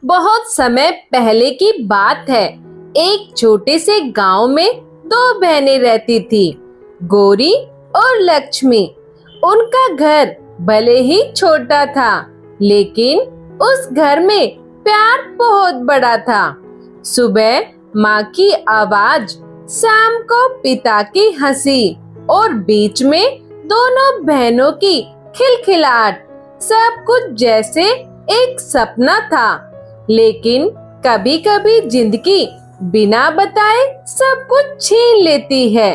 बहुत समय पहले की बात है। एक छोटे से गांव में दो बहनें रहती थी, गौरी और लक्ष्मी। उनका घर भले ही छोटा था, लेकिन उस घर में प्यार बहुत बड़ा था। सुबह माँ की आवाज, शाम को पिता की हंसी और बीच में दोनों बहनों की खिलखिलाहट, सब कुछ जैसे एक सपना था। लेकिन कभी-कभी जिंदगी बिना बताए सब कुछ छीन लेती है।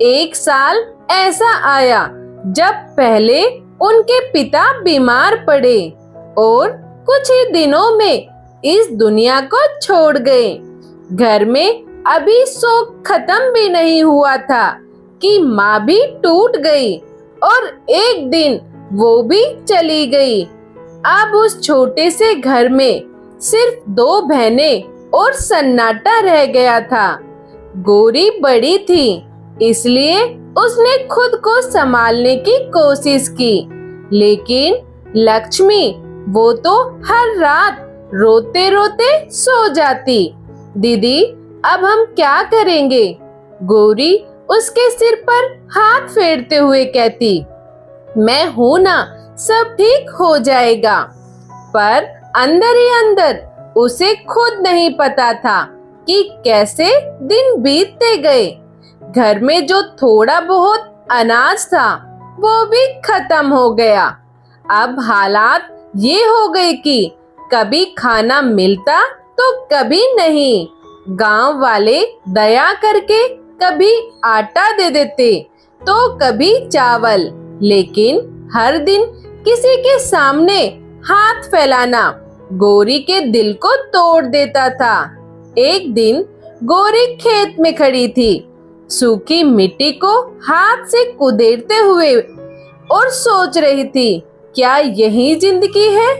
एक साल ऐसा आया जब पहले उनके पिता बीमार पड़े और कुछ ही दिनों में इस दुनिया को छोड़ गए। घर में अभी शोक खत्म भी नहीं हुआ था कि माँ भी टूट गई और एक दिन वो भी चली गई। अब उस छोटे से घर में सिर्फ दो बहनें और सन्नाटा रह गया था। गौरी बड़ी थी, इसलिए उसने खुद को संभालने की कोशिश की, लेकिन लक्ष्मी, वो तो हर रात रोते रोते सो जाती। दीदी, अब हम क्या करेंगे? गौरी उसके सिर पर हाथ फेरते हुए कहती, मैं हूं ना, सब ठीक हो जाएगा। पर अंदर ही अंदर उसे खुद नहीं पता था कि कैसे दिन बीतते गए। घर में जो थोड़ा बहुत अनाज था वो भी खत्म हो गया। अब हालात ये हो गए कि कभी खाना मिलता तो कभी नहीं। गांव वाले दया करके कभी आटा दे देते तो कभी चावल, लेकिन हर दिन किसी के सामने हाथ फैलाना गौरी के दिल को तोड़ देता था। एक दिन गौरी खेत में खड़ी थी, सूखी मिट्टी को हाथ से कुदेरते हुए, और सोच रही थी, क्या यही जिंदगी है?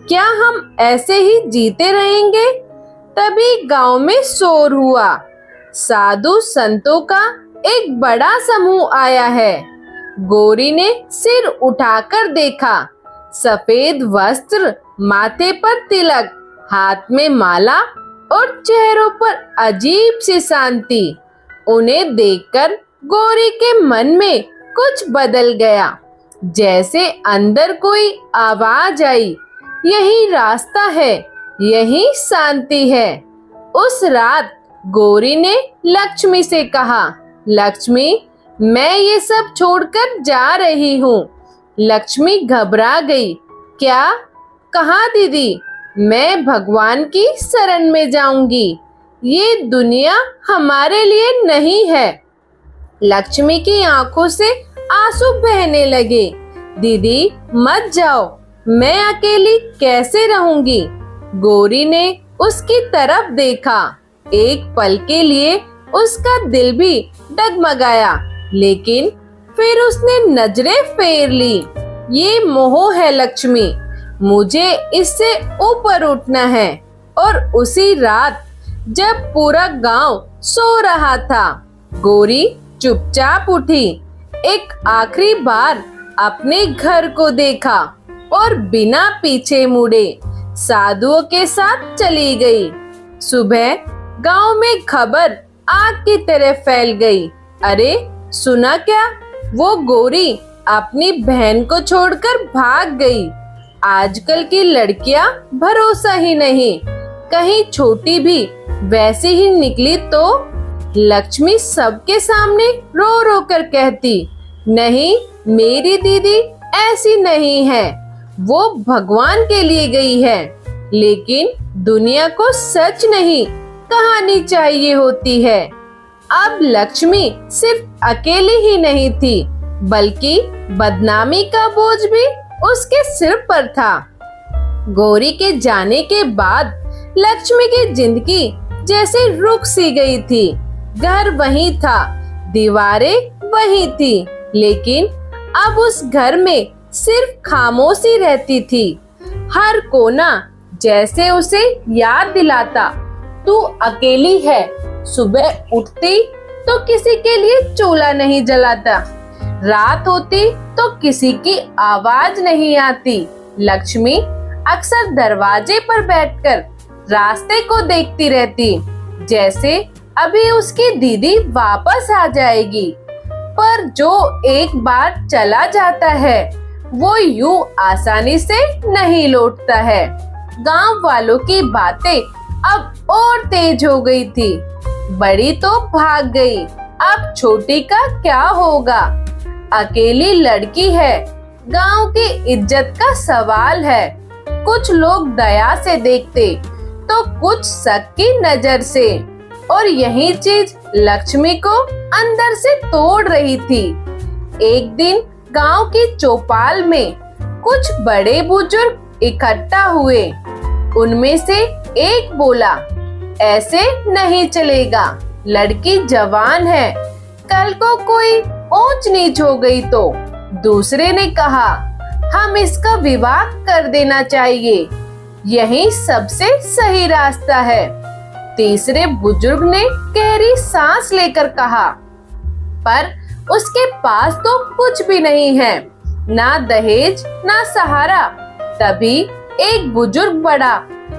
क्या हम ऐसे ही जीते रहेंगे? तभी गांव में शोर हुआ। साधु संतों का एक बड़ा समूह आया है। गौरी ने सिर उठाकर देखा। सफेद वस्त्र, माथे पर तिलक, हाथ में माला और चेहरों पर अजीब सी शांति। उन्हें देखकर गौरी के मन में कुछ बदल गया, जैसे अंदर कोई आवाज आई, यही रास्ता है, यही शांति है। उस रात गौरी ने लक्ष्मी से कहा, लक्ष्मी, मैं ये सब छोड़कर जा रही हूँ। लक्ष्मी घबरा गई। क्या? कहाँ दीदी? मैं भगवान की शरण में जाऊंगी। ये दुनिया हमारे लिए नहीं है। लक्ष्मी की आंखों से आंसू बहने लगे। दीदी, मत जाओ, मैं अकेली कैसे रहूंगी? गौरी ने उसकी तरफ देखा। एक पल के लिए उसका दिल भी डगमगाया, लेकिन फिर उसने नजरें फेर ली। ये मोह है लक्ष्मी, मुझे इससे ऊपर उठना है। और उसी रात जब पूरा गांव सो रहा था, गौरी चुपचाप उठी, एक आखिरी बार अपने घर को देखा और बिना पीछे मुड़े साधुओं के साथ चली गई। सुबह गांव में खबर आग की तरह फैल गई। अरे सुना क्या? वो गौरी अपनी बहन को छोड़कर भाग गई। आजकल की लड़कियां भरोसा ही नहीं, कहीं छोटी भी वैसी ही निकली तो? लक्ष्मी सबके सामने रो रो कर कहती, नहीं, मेरी दीदी ऐसी नहीं है, वो भगवान के लिए गई है। लेकिन दुनिया को सच नहीं, कहानी चाहिए होती है। अब लक्ष्मी सिर्फ अकेली ही नहीं थी, बल्कि बदनामी का बोझ भी उसके सिर पर था। गौरी के जाने के बाद लक्ष्मी की जिंदगी जैसे रुक सी गई थी। घर वही था, दीवारें वही थी, लेकिन अब उस घर में सिर्फ खामोशी रहती थी। हर कोना जैसे उसे याद दिलाता, तू अकेली है। सुबह उठती तो किसी के लिए चूल्हा नहीं जलाता, रात होती तो किसी की आवाज नहीं आती। लक्ष्मी, अक्सर दरवाजे पर बैठकर रास्ते को देखती रहती, जैसे अभी उसकी दीदी वापस आ जाएगी। पर जो एक बार चला जाता है वो यूं आसानी से नहीं लौटता है। गांव वालों की बातें अब और तेज हो गई थी। बड़ी तो भाग गई, अब छोटी का क्या होगा? अकेली लड़की है, गांव की इज्जत का सवाल है। कुछ लोग दया से देखते तो कुछ शक की नजर से, और यही चीज लक्ष्मी को अंदर से तोड़ रही थी। एक दिन गांव की चौपाल में कुछ बड़े बुजुर्ग इकट्ठा हुए। उनमें से एक बोला, ऐसे नहीं चलेगा, लड़की जवान है, कल को कोई ऊंच नीच हो गई तो। दूसरे ने कहा, हम इसका विवाह कर देना चाहिए, यही सबसे सही रास्ता है। तीसरे बुजुर्ग ने गहरी सांस लेकर कहा, पर उसके पास तो कुछ भी नहीं है, ना दहेज ना सहारा। तभी एक बुजुर्ग बड़ा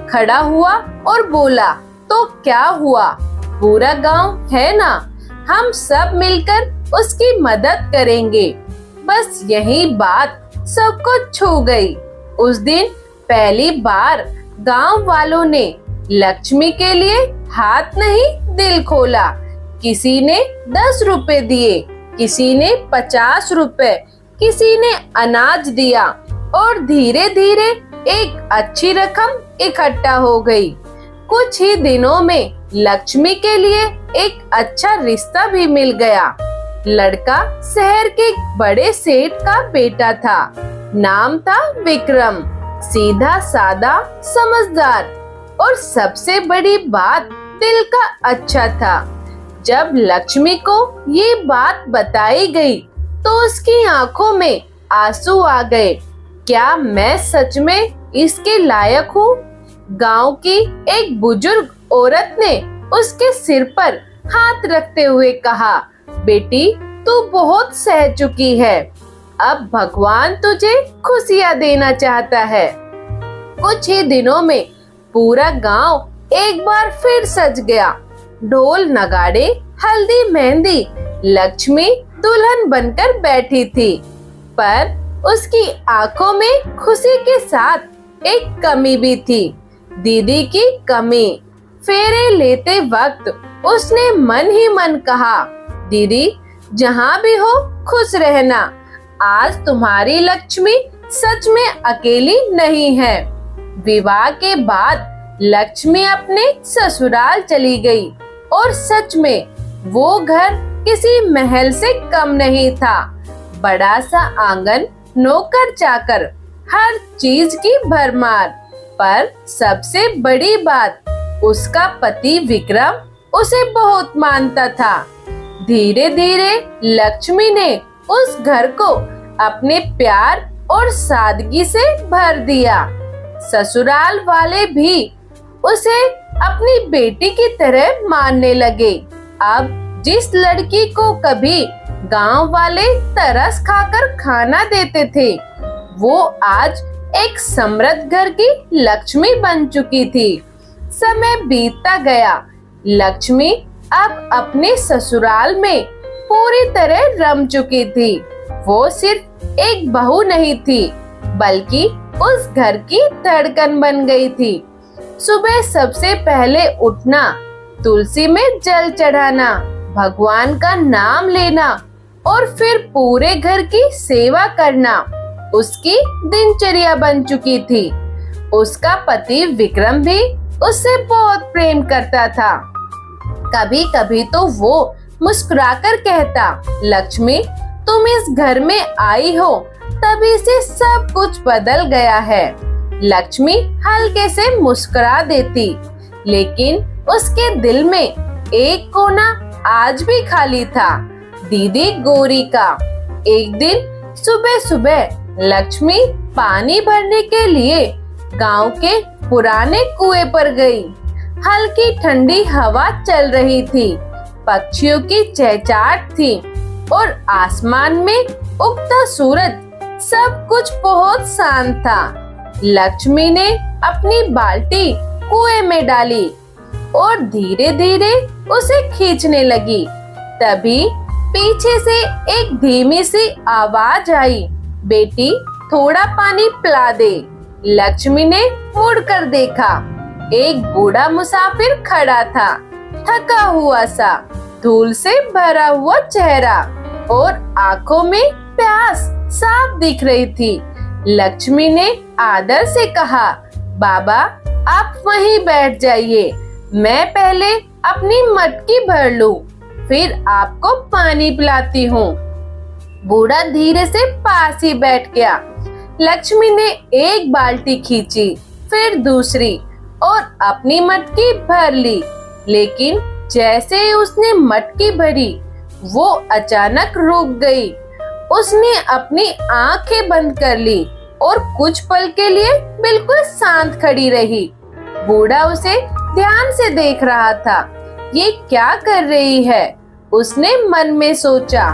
खड़ा हुआ और बोला, तो क्या हुआ, पूरा गांव है ना, हम सब मिलकर उसकी मदद करेंगे। बस यही बात सबको छू गई। उस दिन पहली बार गांव वालों ने लक्ष्मी के लिए हाथ नहीं दिल खोला। किसी ने 10 रुपए दिए, किसी ने 50 रुपए, किसी ने अनाज दिया, और धीरे धीरे एक अच्छी रकम इकट्ठा हो गई। कुछ ही दिनों में लक्ष्मी के लिए एक अच्छा रिश्ता भी मिल गया। लड़का शहर के बड़े सेठ का बेटा था। नाम था विक्रम। सीधा सादा, समझदार, और सबसे बड़ी बात दिल का अच्छा था। जब लक्ष्मी को ये बात बताई गई तो उसकी आंखों में आंसू आ गए। क्या मैं सच में इसके लायक हूँ? गांव की एक बुजुर्ग औरत ने उसके सिर पर हाथ रखते हुए कहा, बेटी तू बहुत सह चुकी है, अब भगवान तुझे खुशियाँ देना चाहता है। कुछ ही दिनों में पूरा गांव एक बार फिर सज गया। ढोल नगाड़े, हल्दी मेहंदी, लक्ष्मी दुल्हन बनकर बैठी थी। पर उसकी आंखों में खुशी के साथ एक कमी भी थी, दीदी की कमी। फेरे लेते वक्त उसने मन ही मन कहा, दीदी जहाँ भी हो खुश रहना, आज तुम्हारी लक्ष्मी सच में अकेली नहीं है। विवाह के बाद लक्ष्मी अपने ससुराल चली गई, और सच में वो घर किसी महल से कम नहीं था। बड़ा सा आंगन, नौकर चाकर, हर चीज की भरमार। पर सबसे बड़ी बात, उसका पति विक्रम उसे बहुत मानता था। धीरे धीरे लक्ष्मी ने उस घर को अपने प्यार और सादगी से भर दिया। ससुराल वाले भी उसे अपनी बेटी की तरह मानने लगे। अब जिस लड़की को कभी गांव वाले तरस खाकर खाना देते थे, वो आज एक समृद्ध घर की लक्ष्मी बन चुकी थी। समय बीतता गया। लक्ष्मी अब अपने ससुराल में पूरी तरह रम चुकी थी। वो सिर्फ एक बहू नहीं थी, बल्कि उस घर की धड़कन बन गई थी। सुबह सबसे पहले उठना, तुलसी में जल चढ़ाना, भगवान का नाम लेना और फिर पूरे घर की सेवा करना उसकी दिनचर्या बन चुकी थी। उसका पति विक्रम भी उससे बहुत प्रेम करता था। कभी कभी तो वो मुस्कुराकर कहता, लक्ष्मी तुम इस घर में आई हो तभी से सब कुछ बदल गया है। लक्ष्मी हल्के से मुस्कुरा देती, लेकिन उसके दिल में एक कोना आज भी खाली था, दीदी गौरी का। एक दिन सुबह सुबह लक्ष्मी पानी भरने के लिए गांव के पुराने कुएं पर गई। हल्की ठंडी हवा चल रही थी, पक्षियों की चहचहाट थी और आसमान में उगता सूरज, सब कुछ बहुत शांत था। लक्ष्मी ने अपनी बाल्टी कुएं में डाली और धीरे धीरे उसे खींचने लगी। तभी पीछे से एक धीमी सी आवाज आई, बेटी थोड़ा पानी पिला दे। लक्ष्मी ने मुड़कर देखा, एक बूढ़ा मुसाफिर खड़ा था, थका हुआ सा, धूल से भरा हुआ चेहरा और आंखों में प्यास साफ दिख रही थी। लक्ष्मी ने आदर से कहा, बाबा आप वहीं बैठ जाइए, मैं पहले अपनी मटकी भर लूं, फिर आपको पानी पिलाती हूँ। बूढ़ा धीरे से पास ही बैठ गया। लक्ष्मी ने एक बाल्टी खींची, फिर दूसरी और अपनी मटकी भर ली। लेकिन जैसे ही उसने मटकी भरी, वो अचानक रुक गई। उसने अपनी आंखें बंद कर ली और कुछ पल के लिए बिल्कुल शांत खड़ी रही। बूढ़ा उसे ध्यान से देख रहा था। ये क्या कर रही है? उसने मन में सोचा।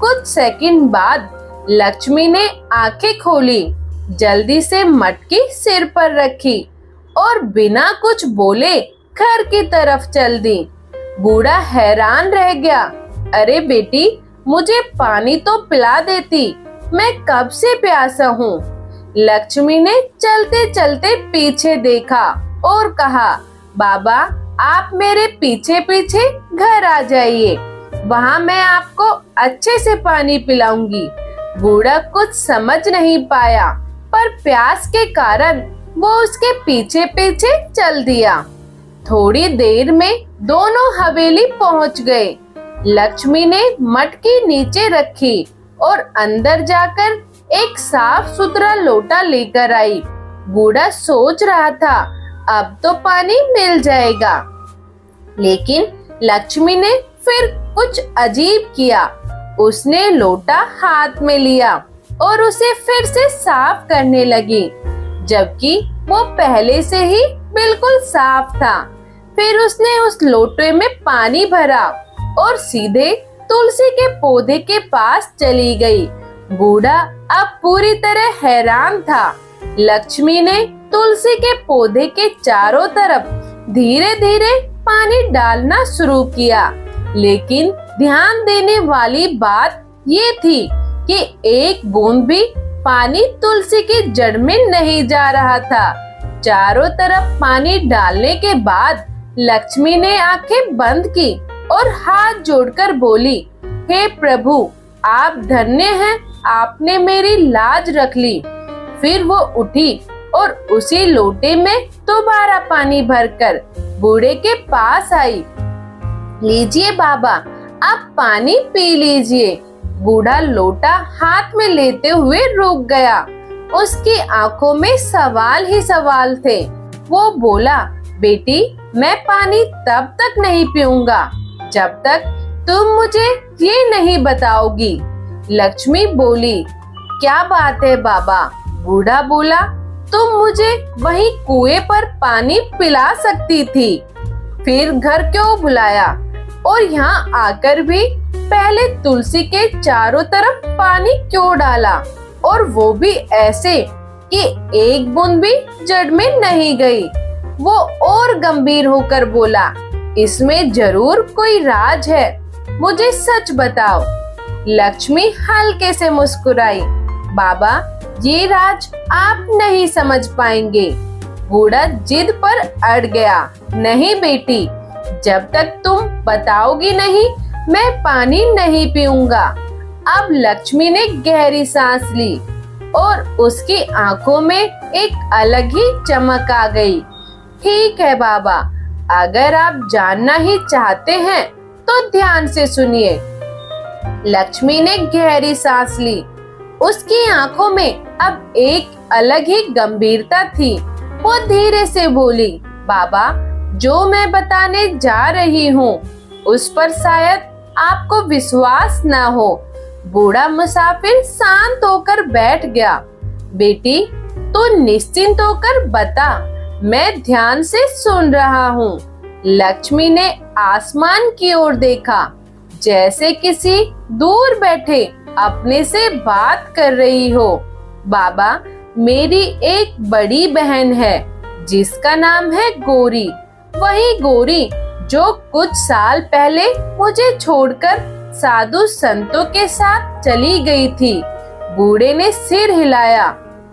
कुछ सेकंड बाद लक्ष्मी ने आंखें खोली, जल्दी से मटकी सिर पर रखी और बिना कुछ बोले घर की तरफ चल दी। बूढ़ा हैरान रह गया। अरे बेटी, मुझे पानी तो पिला देती, मैं कब से प्यासा हूँ। लक्ष्मी ने चलते चलते पीछे देखा और कहा, बाबा आप मेरे पीछे पीछे घर आ जाइए, वहाँ मैं आपको अच्छे से पानी पिलाऊंगी। बूढ़ा कुछ समझ नहीं पाया, पर प्यास के कारण वो उसके पीछे पीछे चल दिया। थोड़ी देर में दोनों हवेली पहुंच गए। लक्ष्मी ने मटकी नीचे रखी और अंदर जाकर एक साफ सुथरा लोटा लेकर आई। बूढ़ा सोच रहा था, अब तो पानी मिल जाएगा। लेकिन लक्ष्मी ने फिर कुछ अजीब किया। उसने लोटा हाथ में लिया और उसे फिर से साफ करने लगी, जबकि वो पहले से ही बिल्कुल साफ था। फिर उसने उस लोटे में पानी भरा और सीधे तुलसी के पौधे के पास चली गई। बूढ़ा अब पूरी तरह हैरान था। लक्ष्मी ने तुलसी के पौधे के चारों तरफ धीरे धीरे पानी डालना शुरू किया, लेकिन ध्यान देने वाली बात ये थी कि एक बूंद भी पानी तुलसी की जड़ में नहीं जा रहा था। चारों तरफ पानी डालने के बाद लक्ष्मी ने आंखें बंद की और हाथ जोड़कर बोली, हे प्रभु, आप धन्य हैं, आपने मेरी लाज रख ली। फिर वो उठी और उसी लोटे में दोबारा पानी भरकर बूढ़े के पास आई। लीजिए बाबा, आप पानी पी लीजिए। बूढ़ा लोटा हाथ में लेते हुए रुक गया। उसकी आंखों में सवाल ही सवाल थे। वो बोला, बेटी मैं पानी तब तक नहीं पीऊंगा जब तक तुम मुझे ये नहीं बताओगी। लक्ष्मी बोली, क्या बात है बाबा? बूढ़ा बोला, तुम मुझे वहीं कुएं पर पानी पिला सकती थी, फिर घर क्यों बुलाया और यहाँ आकर भी पहले तुलसी के चारों तरफ पानी क्यों डाला, और वो भी ऐसे कि एक बूंद भी जड़ में नहीं गई। वो और गंभीर होकर बोला, इसमें जरूर कोई राज है, मुझे सच बताओ। लक्ष्मी हल्के से मुस्कुराई, बाबा ये राज आप नहीं समझ पाएंगे। बूढ़ा जिद पर अड़ गया, नहीं बेटी, जब तक तुम बताओगी नहीं मैं पानी नहीं पीऊंगा। अब लक्ष्मी ने गहरी सांस ली और उसकी आंखों में एक अलग ही चमक आ गई। ठीक है बाबा, अगर आप जानना ही चाहते हैं तो ध्यान से सुनिए। लक्ष्मी ने गहरी सांस ली। उसकी आंखों में अब एक अलग ही गंभीरता थी। वो धीरे से बोली, बाबा जो मैं बताने जा रही हूँ उस पर शायद आपको विश्वास ना हो। बूढ़ा मुसाफिर शांत होकर बैठ गया। बेटी तू निश्चिंत होकर बता, मैं ध्यान से सुन रहा हूँ। लक्ष्मी ने आसमान की ओर देखा, जैसे किसी दूर बैठे अपने से बात कर रही हो। बाबा मेरी एक बड़ी बहन है जिसका नाम है गौरी। वही गौरी जो कुछ साल पहले मुझे छोड़कर साधु संतों के साथ चली गई थी। बूढ़े ने सिर हिलाया।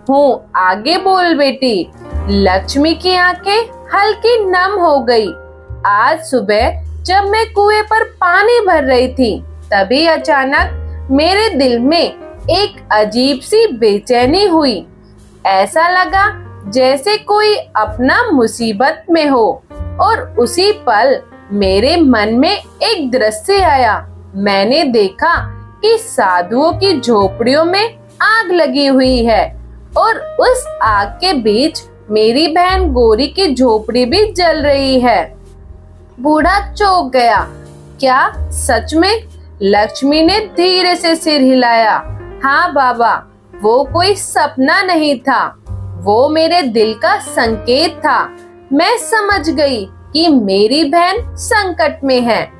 हूँ, आगे बोल बेटी। लक्ष्मी की आंखें हल्की नम हो गई। आज सुबह जब मैं कुएं पर पानी भर रही थी, तभी अचानक मेरे दिल में एक अजीब सी बेचैनी हुई। ऐसा लगा जैसे कोई अपना मुसीबत में हो, और उसी पल मेरे मन में एक दृश्य आया। मैंने देखा कि साधुओं की झोपड़ियों में आग लगी हुई है, और उस आग के बीच मेरी बहन गौरी की झोपड़ी भी जल रही है। बूढ़ा चौंक गया। क्या सच में? लक्ष्मी ने धीरे से सिर हिलाया। हाँ बाबा, वो कोई सपना नहीं था, वो मेरे दिल का संकेत था। मैं समझ गई कि मेरी बहन संकट में है,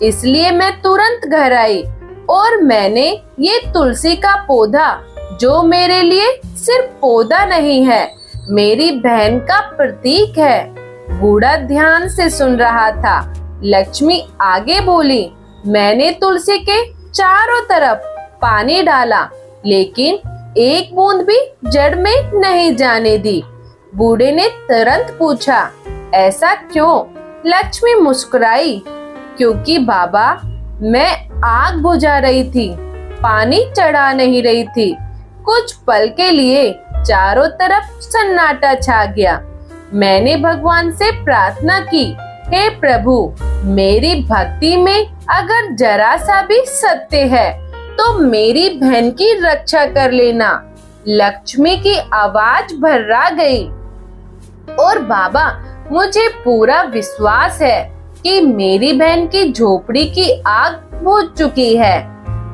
इसलिए मैं तुरंत घर आई और मैंने ये तुलसी का पौधा, जो मेरे लिए सिर्फ पौधा नहीं है, मेरी बहन का प्रतीक है। बूढ़ा ध्यान से सुन रहा था। लक्ष्मी आगे बोली, मैंने तुलसी के चारों तरफ पानी डाला, लेकिन एक बूंद भी जड़ में नहीं जाने दी। बूढ़े ने तुरंत पूछा, ऐसा क्यों? लक्ष्मी मुस्कुराई, क्योंकि बाबा, मैं आग बुझा रही थी, पानी चढ़ा नहीं रही थी। कुछ पल के लिए चारों तरफ सन्नाटा छा गया। मैंने भगवान से प्रार्थना की, हे प्रभु, मेरी भक्ति में अगर जरा सा भी सत्य है तो मेरी बहन की रक्षा कर लेना। लक्ष्मी की आवाज भर्रा गई। और बाबा, मुझे पूरा विश्वास है कि मेरी बहन की झोपड़ी की आग बुझ चुकी है।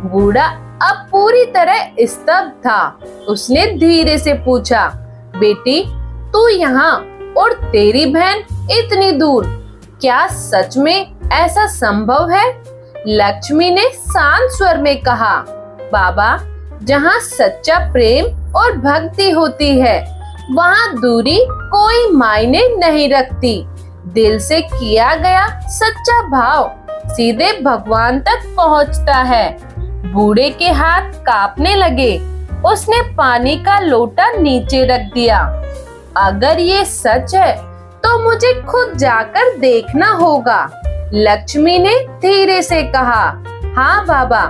बूढ़ा अब पूरी तरह स्तब्ध था। उसने धीरे से पूछा, बेटी, तू यहाँ और तेरी बहन इतनी दूर, क्या सच में ऐसा संभव है? लक्ष्मी ने शांत स्वर में कहा, बाबा, जहाँ सच्चा प्रेम और भक्ति होती है, वहाँ दूरी कोई मायने नहीं रखती। दिल से किया गया सच्चा भाव सीधे भगवान तक पहुँचता है। बूढ़े के हाथ कांपने लगे। उसने पानी का लोटा नीचे रख दिया। अगर ये सच है तो मुझे खुद जाकर देखना होगा। लक्ष्मी ने धीरे से कहा, हाँ बाबा,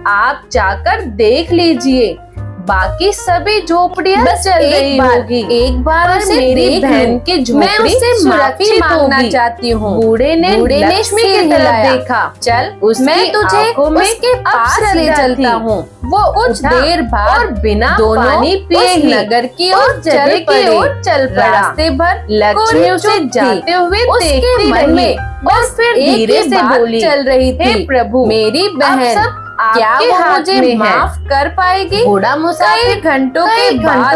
आप जाकर देख लीजिए। बाकी सभी झोपड़ियां चल रही होगी। एक बार मेरी बहन की झोपड़ी से माफी मांगना चाहती हूँ। बूढ़े ने लक्ष्मी की तरफ देखा। चल, मैं तुझे उसके पास ले चलता हूँ। वो कुछ देर बाद बिना पानी पिए नगर की ओर चल पड़ा। रास्ते भर लक्ष्मी उसे जाते हुए देखती रही और फिर धीरे से बोली, चल रही थी, प्रभु, मेरी बहन क्या वो मुझे माफ कर पाएगी? बूढ़ा मुसाफिर घंटों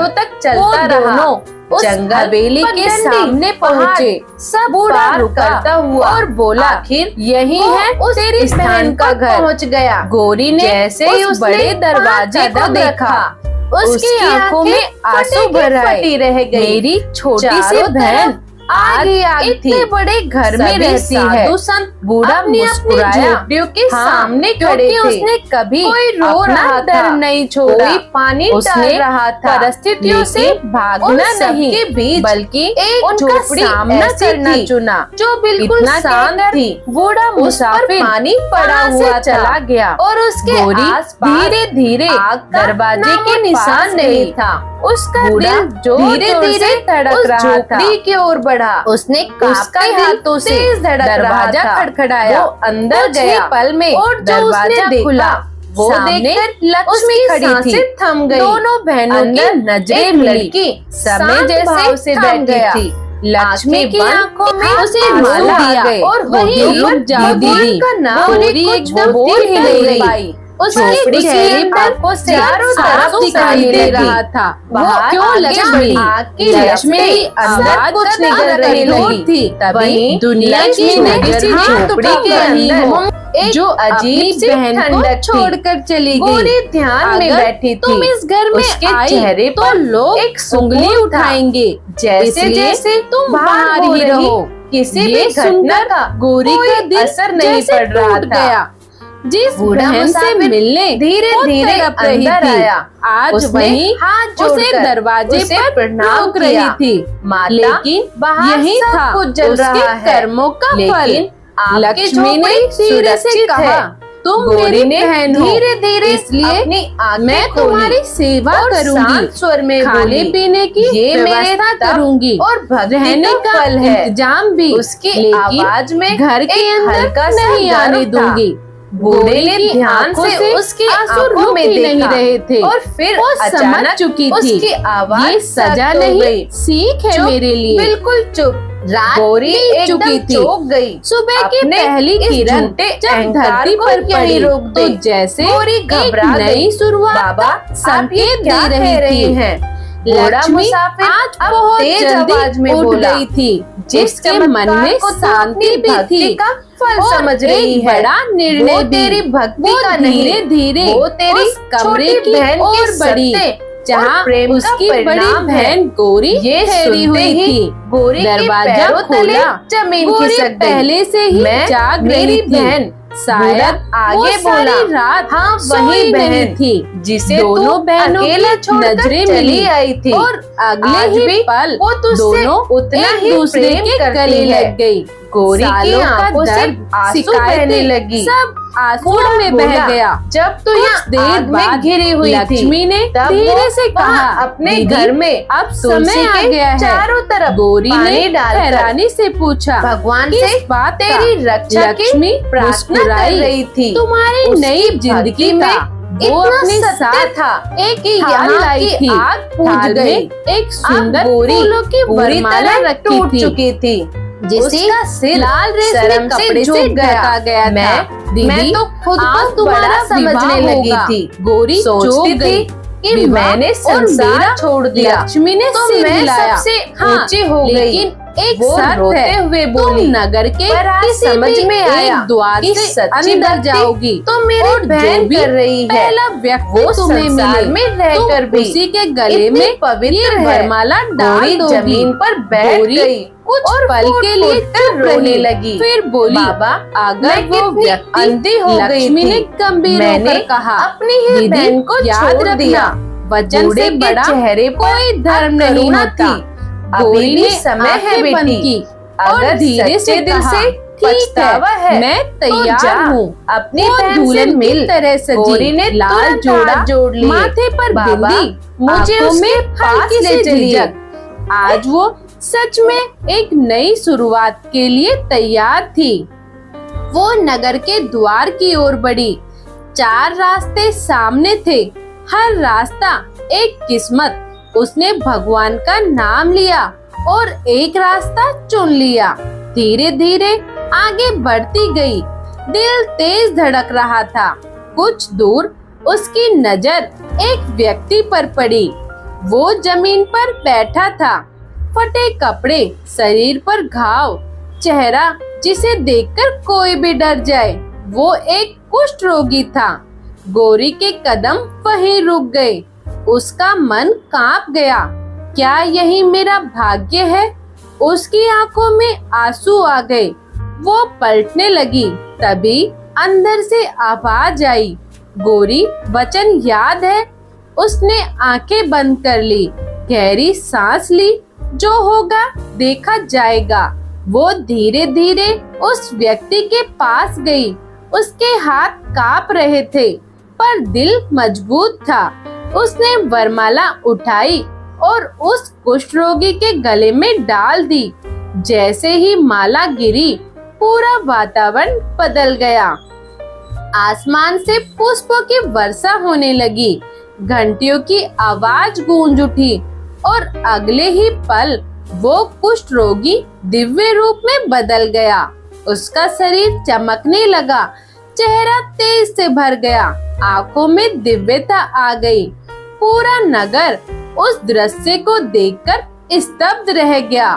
तक चलता रहा। उस हवेली के सामने पहुँचे। सब बूढ़ा रुकता हुआ और बोला, आखिर यही है उस तेरी बहन का घर। पहुँच गया। गौरी ने जैसे ही उस बड़े दरवाजे को देखा, उसकी आंखों में आंसू भर रह गए। मेरी छोटी सी बहन आग इतने बड़े घर में रहती है। बूढ़ा मुस्कुराया। झोपड़ियों के सामने खड़े थे। उसने कभी कोई रो रहा था नहीं छोड़ा, कोई पानी डाल रहा था। परिस्थितियों से भागना नहीं, बल्कि एक झोपड़ी सामना करना चुना जो बिल्कुल शांत थी। बूढ़ा मुसाफिर पानी पड़ा हुआ चला गया और उसके आसपास धीरे धीरे दरवाजे के निशान नहीं था। उसका दिल धीरे धीरे धड़क रहा था। की ओर बढ़ा। उसने कांपते हाथों से दरवाजा खड़खड़ाया। वो अंदर गया। पल में और दरवाजा खुला। वो देखकर लक्ष्मी खड़ी थी। थम गई। दोनों बहनों की नजरें मिली। समय जैसे से बैठी थी। लक्ष्मी की आंखों में उसे माला दिया और वही रुक जा दी। गौरी एकदम बोल ही नहीं पाई। उसके चेहरे पर चारों तरफ दिखाई दे रहा था। वो क्यों लक्ष्मी की लक्ष्मी अंदर कुछ निकल रही थी। तभी दुनिया की किसी झोपड़ी के अंदर एक जो अजीब सी बहन को ठंडक छोड़कर चली गई। गोरी ध्यान में बैठी थी। तुम इस घर में उसके आई चेहरे तो पर लोग एक उंगली सुकून था। उठाएंगे, जैसे इसलिए जैसे तुम बाहर बाहर हो ही रही रहो। किसी ये भी घटना सुनकर का गोरी कोई का दिल असर नहीं जैसे पड़ रहा टूट था। गया। जिस बूढ़ा बहन से मुसाफिर मिलने धीरे वो धीरे तड़प रही अंदर थी, आया। आज उसने वही हाथ उसे जोड़कर दरवाजे उसे पर प्रणाम रोक रही किया। थी। माता, लेकिन बाहर यही सब था कुछ जल उसके रहा है, कर्मों का फल। लेकिन आपकी लक्ष्मी ने झोपड़ी धीरे से सुरक्षित कहा, है। तुम गोरी मेरी ने बहन हो, धीरे धीरे इसलिए अपनी आंखें मैं खोली तुम्हारी सेवा और करूंगी, शांत स्वर में खाने बोली, पीने की ये मेरे व्यवस्था तप करूंगी और भक्ति रहने का का फल है। इंतजाम भी। उसकी लेकिन आवाज में घर के एक अंदर हल्का सा नहीं गर्व आने था। दूंगी। बूढ़े गोरी ने की ध्यान आंखों से उसकी आंसू आंखों रुक में ही नहीं देखा रहे थे और फिर वो समझ अचानक चुकी थी उसकी आवाज ये सजा सख्त हो नहीं गई। सीख है चुप, मेरे लिए। बिल्कुल चुप। रात गोरी बीत चुकी एकदम थी। चौंक गई। सुबह की अपने पहली इस किरण झूठे जब अहंकार धरती को पर यहीं पड़ी रोक तो दे। जैसे गोरी एक घबरा नई गई। शुरुआत बाबा, का आप ये संकेत क्या दे कह रही रही थी। हैं? बूढ़ा लक्ष्मी मुसाफिर आज अब बहुत तेज जल्दी आवाज में उठ बोला, गई थी। जिस उसके मन चमत्कार में को तू शांति अपनी भी भक्ति थी का फल और समझ रही एक है। बड़ा निर्णय वो भी। तेरी भक्ति वो का नहीं, धीरे धीरे वो तेरी उस कमरे छोटी की बहन ओर की बढ़ी सत्य जहाँ और प्रेम का उसकी बड़ी परिणाम है। बहन गोरी ये ठहरी सुनते हुई ही थी। गोरी के दरवाजा पैरों तले खोला। जमीन गोरी खिसक गई। पहले से ही मैं जाग मेरी रही थी। बहन। शायद बूढ़ा आगे वो बोला, सारी रात हाँ सोई वही नहीं बहन थी जिसे दोनों तू बहनों अकेला की छोड़कर नजरें चली मिली आई थी और अगले आज ही भी पल वो तुझसे दोनों उतना एक ही दूसरे प्रेम के करती गले है। लग गई। गोरी की सालों का आंखों से दर्द, आंसू शिकायतें बहने लगी। सब आंसुओं बूढ़ा में बह बोला, गया। जब तू कुछ यहाँ देर आग में बाद घिरी हुई थी लक्ष्मी ने तब धीरे वो से कहा, वहाँ अपने दीदी, घर में अब तुलसी समय आ के गया है। चारों तरफ गोरी पानी ने डालकर हैरानी से पूछा, भगवान किस से बात का? तेरी रक्षा की लक्ष्मी प्रार्थना कर मुस्कुराई। रही थी। तुम्हारी उसकी नई जिंदगी भक्ति में का वो इतना अपने सत्य साथ था एक कि थाल यहाँ लाई की थी। आग बुझ थाल गई। में एक सुंदर गोरी फूलों की पूरी वरमाला तरह रखी टूट थी चुकी थी। जिसे उसका सिर लाल रेशमी शर्म से कपड़े से झुक गया। ढका गया था। मैं दीदी, तो खुद आज को तुम्हारा बड़ा समझने विवाह लगी होगा। थी। गोरी सोचती चौंक थी गई कि विवाह मैंने और संसार मेरा छोड़ दिया लक्ष्मी ने तो सिर मैं हिलाया। सबसे हाँ, ऊंची हो गई। लेकिन एक वो शर्त रोते है, हुए तुम बोली, नगर के पर आज किसी समझ भी में आया एक द्वार कि से सच्ची अंदर भक्ति जाओगी तो मेरी और जो बहन भी कर रही है पहला व्यक्ति वो तुम्हें संसार मिले में रहकर तुम भी उसी के गले इतनी में पवित्र ये है। वरमाला डाल गोरी दोगी। जमीन पर बैठ गोरी गई कुछ और पल के लिए फूट-फूट चुप रोने रही लगी। फिर बोली, बाबा, अगर मैं वो कितनी व्यक्ति अंधी हो गई लक्ष्मी थी। ने गंभीर मैंने होकर कहा, अपनी ही दीदी, बहन को याद छोड़ रखना, दिया। वचन बूढ़े से के बड़ा चेहरे पर कोई धर्म अब नहीं करुणा होता। थी। अभी गोरी भी ने समय है आंखें बंद बेटी। की और अगर धीरे से सच्चे दिल कहा, से ठीक पछतावा है मैं तो जा, तैयार हूँ। अपनी वो बहन से दुल्हन की मिल। तरह सजी, गोरी ने लाल तुरंत जोड़ा, हाथ जोड़ लिए। माथे पर बाबा, बिंदी, मुझे आंखों उसके में पास हल्की ले सी चलिए। झिझक। आज वो सच में एक नई शुरुआत के लिए तैयार थी। वो नगर के द्वार की ओर बढ़ी। 4 रास्ते सामने थे, हर रास्ता एक किस्मत। उसने भगवान का नाम लिया और एक रास्ता चुन लिया। धीरे धीरे आगे बढ़ती गई। दिल तेज धड़क रहा था। कुछ दूर उसकी नजर एक व्यक्ति पर पड़ी। वो जमीन पर बैठा था, फटे कपड़े, शरीर पर घाव, चेहरा जिसे देखकर कोई भी डर जाए। वो एक कुष्ठ रोगी था। गोरी के कदम वहीं रुक गए। उसका मन कांप गया। क्या यही मेरा भाग्य है? उसकी आंखों में आंसू आ गए। वो पलटने लगी, तभी अंदर से आवाज आई, गोरी, वचन याद है? उसने आंखें बंद कर ली, गहरी सांस ली। जो होगा देखा जाएगा। वो धीरे धीरे उस व्यक्ति के पास गई। उसके हाथ कांप रहे थे, पर दिल मजबूत था। उसने वरमाला उठाई और उस कुष्ठ रोगी के गले में डाल दी। जैसे ही माला गिरी, पूरा वातावरण बदल गया। आसमान से पुष्पों की वर्षा होने लगी। घंटियों की आवाज गूंज उठी और अगले ही पल वो कुष्ठ रोगी दिव्य रूप में बदल गया। उसका शरीर चमकने लगा, चेहरा तेज से भर गया, आंखों में दिव्यता आ गई। पूरा नगर उस दृश्य को देखकर स्तब्ध रह गया।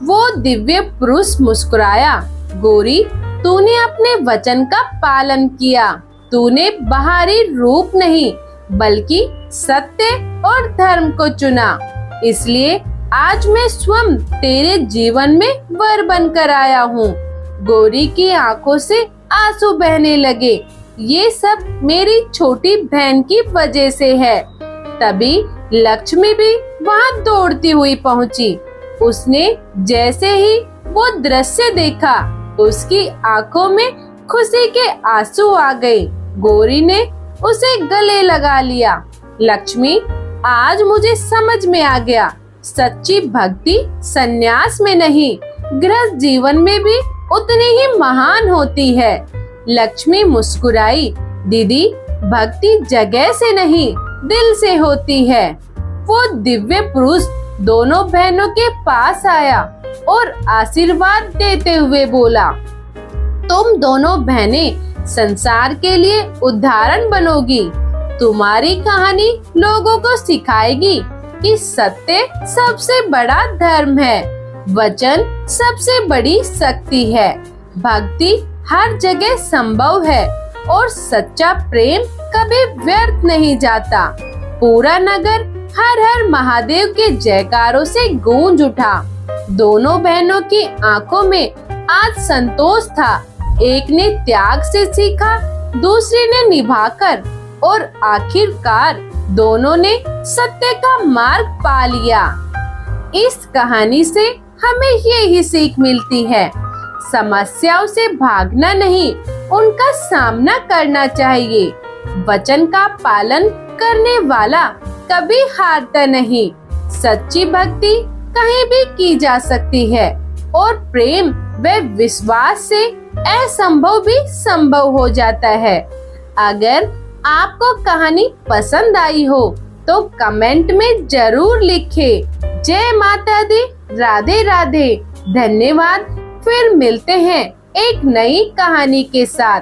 वो दिव्य पुरुष मुस्कुराया, गोरी, तूने अपने वचन का पालन किया। तूने बाहरी रूप नहीं बल्कि सत्य और धर्म को चुना। इसलिए आज मैं स्वयं तेरे जीवन में वर बनकर आया हूँ। गौरी की आंखों से आंसू बहने लगे। ये सब मेरी छोटी बहन की वजह से है। तभी लक्ष्मी भी वहाँ दौड़ती हुई पहुँची। उसने जैसे ही वो दृश्य देखा, उसकी आंखों में खुशी के आंसू आ गए। गौरी ने उसे गले लगा लिया। लक्ष्मी, आज मुझे समझ में आ गया, सच्ची भक्ति संन्यास में नहीं, गृहस्थ जीवन में भी उतनी ही महान होती है। लक्ष्मी मुस्कुराई। दीदी, भक्ति जगह से नहीं, दिल से होती है। वो दिव्य पुरुष दोनों बहनों के पास आया और आशीर्वाद देते हुए बोला, तुम दोनों बहनें संसार के लिए उदाहरण बनोगी। तुम्हारी कहानी लोगों को सिखाएगी कि सत्य सबसे बड़ा धर्म है, वचन सबसे बड़ी शक्ति है, भक्ति हर जगह संभव है और सच्चा प्रेम कभी व्यर्थ नहीं जाता। पूरा नगर हर हर महादेव के जयकारों से गूंज उठा। दोनों बहनों की आंखों में आज संतोष था। एक ने त्याग से सीखा, दूसरी ने निभाकर, और आखिरकार दोनों ने सत्य का मार्ग पा लिया। इस कहानी से हमें यही सीख मिलती है, समस्याओं से भागना नहीं, उनका सामना करना चाहिए। वचन का पालन करने वाला कभी हारता नहीं। सच्ची भक्ति कहीं भी की जा सकती है और प्रेम व विश्वास से असंभव भी संभव हो जाता है। अगर आपको कहानी पसंद आई हो तो कमेंट में जरूर लिखें। जय माता दी, राधे राधे। धन्यवाद। फिर मिलते हैं एक नई कहानी के साथ।